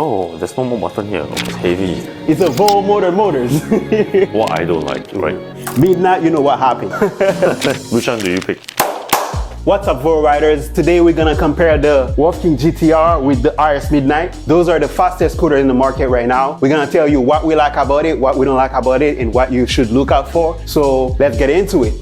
Oh, there's no more button here. It's heavy. It's a VoroMotors. What I don't like, right? Midnight, you know what happened. Which one do you pick? What's up, Voro riders? Today we're gonna compare the King GTR with the RS Midnight. Those are the fastest scooters in the market right now. We're gonna tell you what we like about it, what we don't like about it, and what you should look out for. So let's get into it.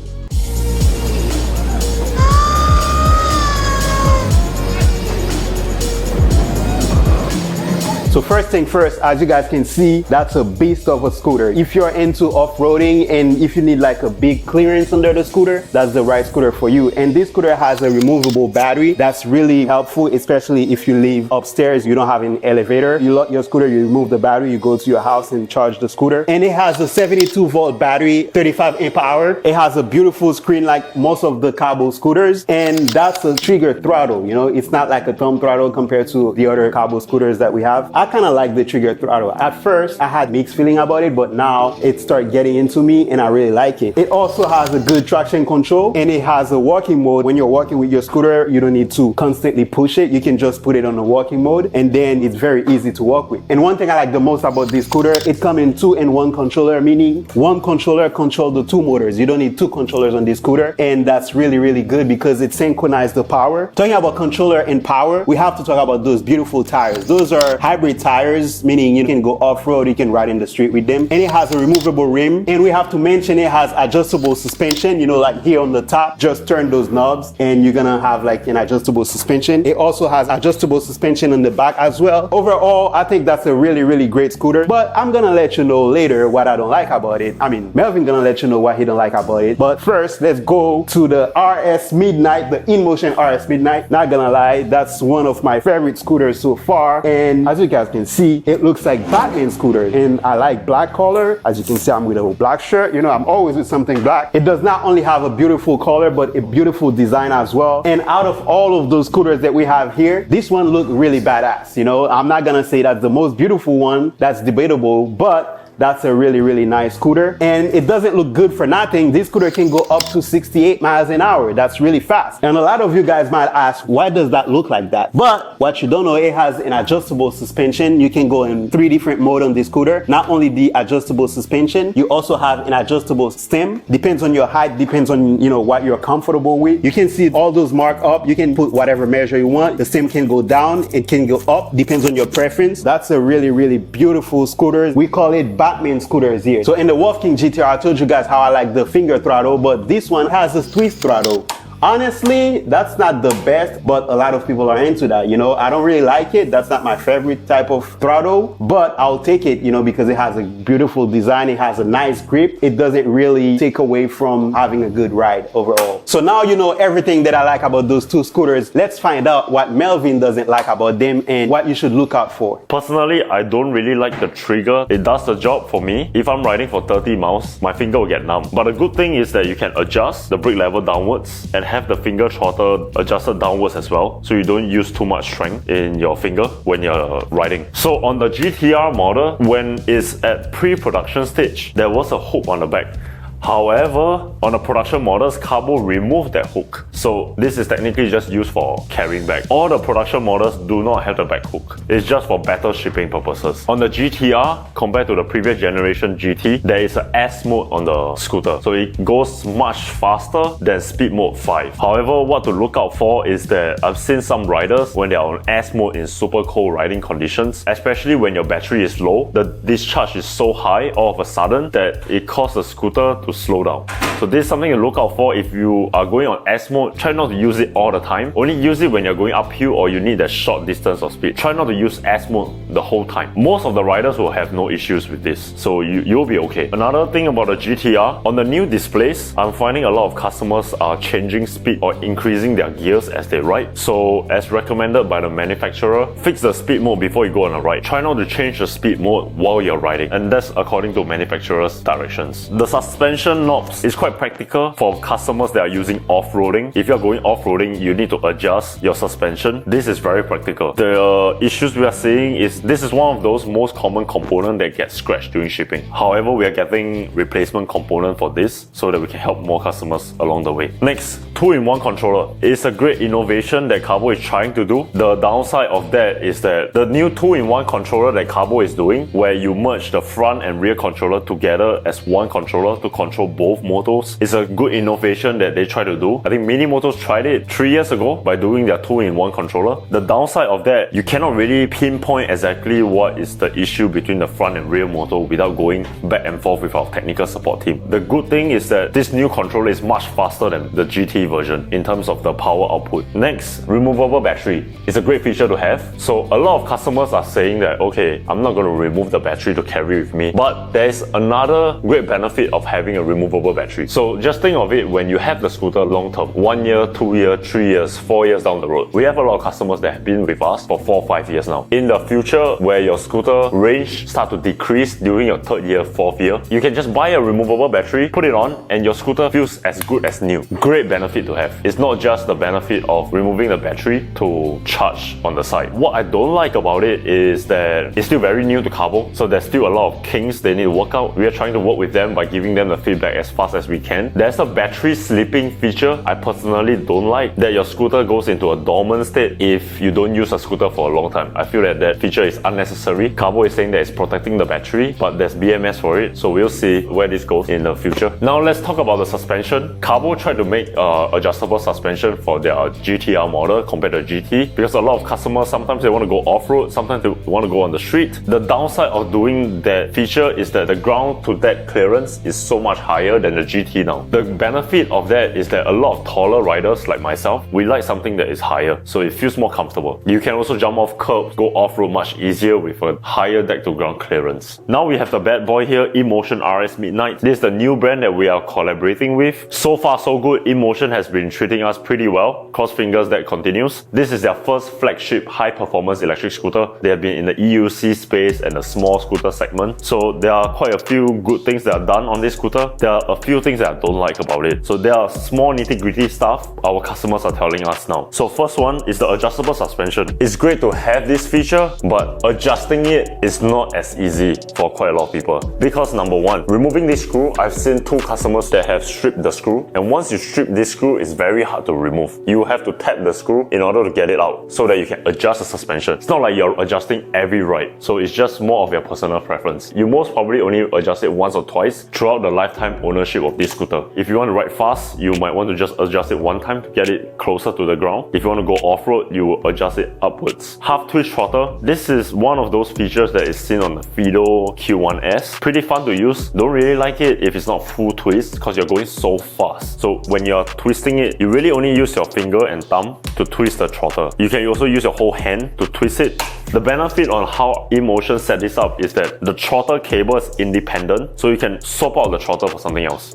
So first thing first, as you guys can see, that's a beast of a scooter. If you're into off-roading and if you need like a big clearance under the scooter, that's the right scooter for you. And this scooter has a removable battery. That's really helpful, especially if you live upstairs, you don't have an elevator. You lock your scooter, you remove the battery, you go to your house and charge the scooter. And it has a 72-volt battery, 35 amp hour. It has a beautiful screen like most of the Cabo scooters. And that's a trigger throttle, you know, it's not like a thumb throttle compared to the other Cabo scooters that we have. I kind of like the trigger throttle. At first, I had mixed feeling about it, but now it started getting into me and I really like it. It also has a good traction control and it has a walking mode. When you're walking with your scooter, you don't need to constantly push it. You can just put it on the walking mode and then it's very easy to walk with. And one thing I like the most about this scooter, it comes in 2-in-1 controller, meaning one controller controls the two motors. You don't need two controllers on this scooter, and that's really, really good because it synchronizes the power. Talking about controller and power, we have to talk about those beautiful tires. Those are hybrid tires, meaning you can go off-road, you can ride in the street with them. And it has a removable rim. And we have to mention it has adjustable suspension, you know, like here on the top, just turn those knobs and you're gonna have like an adjustable suspension. It also has adjustable suspension on the back as well. Overall, I think that's a really, really great scooter, but I'm gonna let you know later what I don't like about it. I mean, Melvin gonna let you know what he don't like about it. But first, let's go to the RS Midnight, the InMotion RS Midnight. Not gonna lie, that's one of my favorite scooters so far. And as you guys can see, it looks like Batman scooter, and I like black color. As you can see, I'm with a black shirt. You know, I'm always with something black. It does not only have a beautiful color, but a beautiful design as well. And out of all of those scooters that we have here, this one looked really badass. You know, I'm not gonna say that's the most beautiful one. That's debatable, but that's a really, really nice scooter. And it doesn't look good for nothing. This scooter can go up to 68 miles an hour. That's really fast. And a lot of you guys might ask, why does that look like that? But what you don't know, it has an adjustable suspension. You can go in 3 different modes on this scooter. Not only the adjustable suspension, you also have an adjustable stem. Depends on your height, depends on, you know, what you're comfortable with. You can see all those marked up. You can put whatever measure you want. The stem can go down, it can go up, depends on your preference. That's a really, really beautiful scooter. We call it Batman scooters here. So in the King GTR, I told you guys how I like the finger throttle, but this one has a twist throttle. Honestly, that's not the best, but a lot of people are into that, you know. I don't really like it. That's not my favorite type of throttle, but I'll take it, you know, because it has a beautiful design. It has a nice grip. It doesn't really take away from having a good ride overall. So now you know everything that I like about those two scooters. Let's find out what Melvin doesn't like about them and what you should look out for. Personally, I don't really like the trigger. It does the job for me. If I'm riding for 30 miles, my finger will get numb. But the good thing is that you can adjust the brake level downwards and have the finger throttle adjusted downwards as well, so you don't use too much strength in your finger when you're riding. So on the GTR model, when it's at pre-production stage, there was a hook on the back. However, on the production models, Cabo removed that hook. So this is technically just used for carrying back. All the production models do not have the back hook. It's just for better shipping purposes. On the GTR, compared to the previous generation GT, there is an S mode on the scooter. So it goes much faster than speed mode 5. However, what to look out for is that I've seen some riders when they are on S mode in super cold riding conditions, especially when your battery is low, the discharge is so high all of a sudden that it causes the scooter to slow down. So this is something to look out for if you are going on S mode. Try not to use it all the time. Only use it when you're going uphill or you need a short distance of speed. Try not to use S mode the whole time. Most of the riders will have no issues with this, so you'll be okay. Another thing about the GTR, on the new displays, I'm finding a lot of customers are changing speed or increasing their gears as they ride. So as recommended by the manufacturer, fix the speed mode before you go on a ride. Try not to change the speed mode while you're riding, and that's according to manufacturer's directions. The suspension knobs is quite quite practical for customers that are using off-roading. If you're going off-roading, you need to adjust your suspension. This is very practical. The issues we are seeing is this is one of those most common components that gets scratched during shipping. However, we are getting replacement component for this so that we can help more customers along the way. Next, 2-in-1 controller. It's a great innovation that Carbo is trying to do. The downside of that is that the new 2-in-1 controller that Carbo is doing, where you merge the front and rear controller together as one controller to control both motors, is a good innovation that they try to do. I think Mini Motors tried it 3 years ago by doing their 2-in-1 controller. The downside of that, you cannot really pinpoint exactly what is the issue between the front and rear motor without going back and forth with our technical support team. The good thing is that this new controller is much faster than the GT version in terms of the power output. Next, removable battery. It's a great feature to have. So a lot of customers are saying that, okay, I'm not going to remove the battery to carry with me. But there's another great benefit of having a removable battery. So just think of it when you have the scooter long term, 1 year, 2 years, 3 years, 4 years down the road. We have a lot of customers that have been with us for 4 or 5 years now. In the future, where your scooter range start to decrease during your 3rd year, 4th year, you can just buy a removable battery, put it on, and your scooter feels as good as new. Great benefit to have. It's not just the benefit of removing the battery to charge on the side. What I don't like about it is that it's still very new to Carbo, so there's still a lot of kinks they need to work out. We are trying to work with them by giving them the feedback as fast as we can. There's a battery sleeping feature I personally don't like, that your scooter goes into a dormant state if you don't use a scooter for a long time. I feel that that feature is unnecessary. Carbo is saying that it's protecting the battery, but there's BMS for it, so we'll see where this goes in the future. Now let's talk about the suspension. Carbo tried to make adjustable suspension for their GTR model compared to GT, because a lot of customers, sometimes they want to go off-road, sometimes they want to go on the street. The downside of doing that feature is that the ground to that clearance is so much higher than the GT now. The benefit of that is that a lot of taller riders like myself, we like something that is higher, so it feels more comfortable. You can also jump off curbs, go off-road much easier with a higher deck to ground clearance. Now we have the bad boy here, InMotion RS Midnight. This is the new brand that we are collaborating with. So far so good. InMotion has been treating us pretty well. Cross fingers that continues. This is their first flagship high performance electric scooter. They have been in the EUC space and the small scooter segment. So there are quite a few good things that are done on this scooter. There are a few things that I don't like about it. So there are small nitty-gritty stuff our customers are telling us now. So first one is the adjustable suspension. It's great to have this feature, but adjusting it is not as easy for quite a lot of people. Because number one, removing this screw, I've seen 2 customers that have stripped the screw, and once you strip this screw, it's very hard to remove. You have to tap the screw in order to get it out so that you can adjust the suspension. It's not like you're adjusting every ride, so it's just more of your personal preference. You most probably only adjust it once or twice throughout the lifetime ownership of this scooter. If you want to ride fast, you might want to just adjust it one time to get it closer to the ground. If you want to go off-road, you will adjust it upwards. Half twist throttle. This is one of those features that is seen on the Voro Q1S. Pretty fun to use. Don't really like it if it's not full twist because you're going so fast. So when you're twisting it, you really only use your finger and thumb to twist the throttle. You can also use your whole hand to twist it. The benefit on how InMotion set this up is that the throttle cable is independent, so you can swap out the throttle for something else.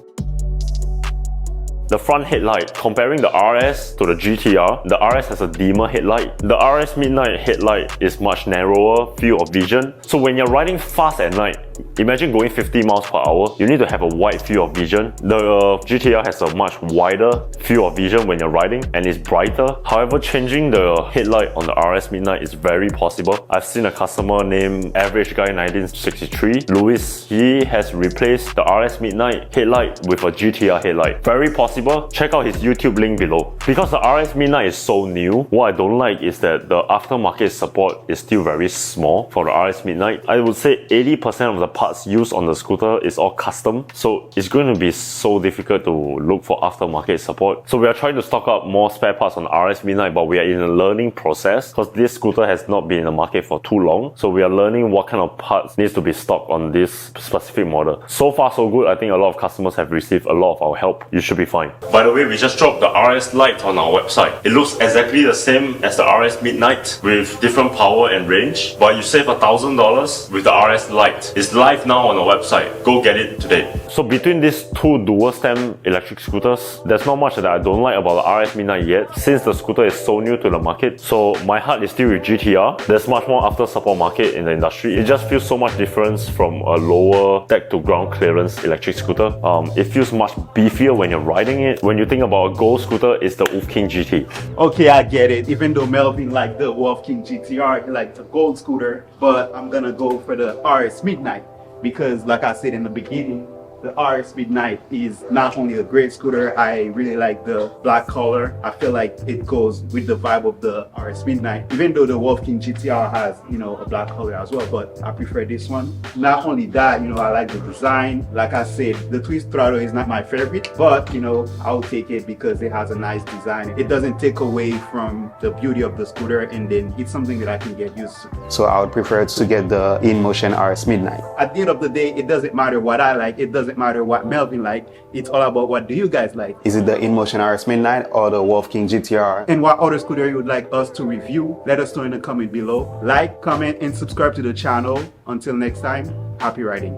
The front headlight, comparing the RS to the GTR, the RS has a dimmer headlight. The RS Midnight headlight is much narrower field of vision. So when you're riding fast at night, imagine going 50 miles per hour, you need to have a wide field of vision. The GTR has a much wider field of vision when you're riding and it's brighter. However, changing the headlight on the RS Midnight is very possible. I've seen a customer named Average Guy 1963, Louis. He has replaced the RS Midnight headlight with a GTR headlight. Very possible. Check out his YouTube link below. Because the RS Midnight is so new, what I don't like is that the aftermarket support is still very small for the RS Midnight. I would say 80% of the parts used on the scooter is all custom, so it's going to be so difficult to look for aftermarket support. So we are trying to stock up more spare parts on the RS Midnight, but we are in a learning process because this scooter has not been in the market for too long. So we are learning what kind of parts needs to be stocked on this specific model. So far so good. I think a lot of customers have received a lot of our help. You should be fine. By the way, we just dropped the RS Lite on our website. It looks exactly the same as the RS Midnight with different power and range, but you save $1,000 with the RS Lite. It's live now on the website. Go get it today. So between these two dual stem electric scooters, there's not much that I don't like about the RS Midnight yet, since the scooter is so new to the market. So my heart is still with GTR. There's much more after support market in the industry. It just feels so much difference from a lower deck to ground clearance electric scooter. It feels much beefier when you're riding it. When you think about a gold scooter, it's the King GT. Okay, I get it. Even though Melvin liked the King GTR, he liked the gold scooter, but I'm gonna go for the RS Midnight because, like I said in the beginning, the RS Midnight is not only a great scooter, I really like the black color. I feel like it goes with the vibe of the RS Midnight, even though the King GTR has, a black color as well, but I prefer this one. Not only that, I like the design. Like I said, the twist throttle is not my favorite, but I'll take it because it has a nice design. It doesn't take away from the beauty of the scooter, and then it's something that I can get used to. So I would prefer to get the InMotion RS Midnight. At the end of the day, it doesn't matter what I like, it doesn't matter what Melvin like. It's all about what do you guys like. Is it the InMotion RS Midnight or the King GTR? And what other scooter you would like us to review? Let us know in the comment below. Like, comment, and subscribe to the channel. Until next time, happy riding.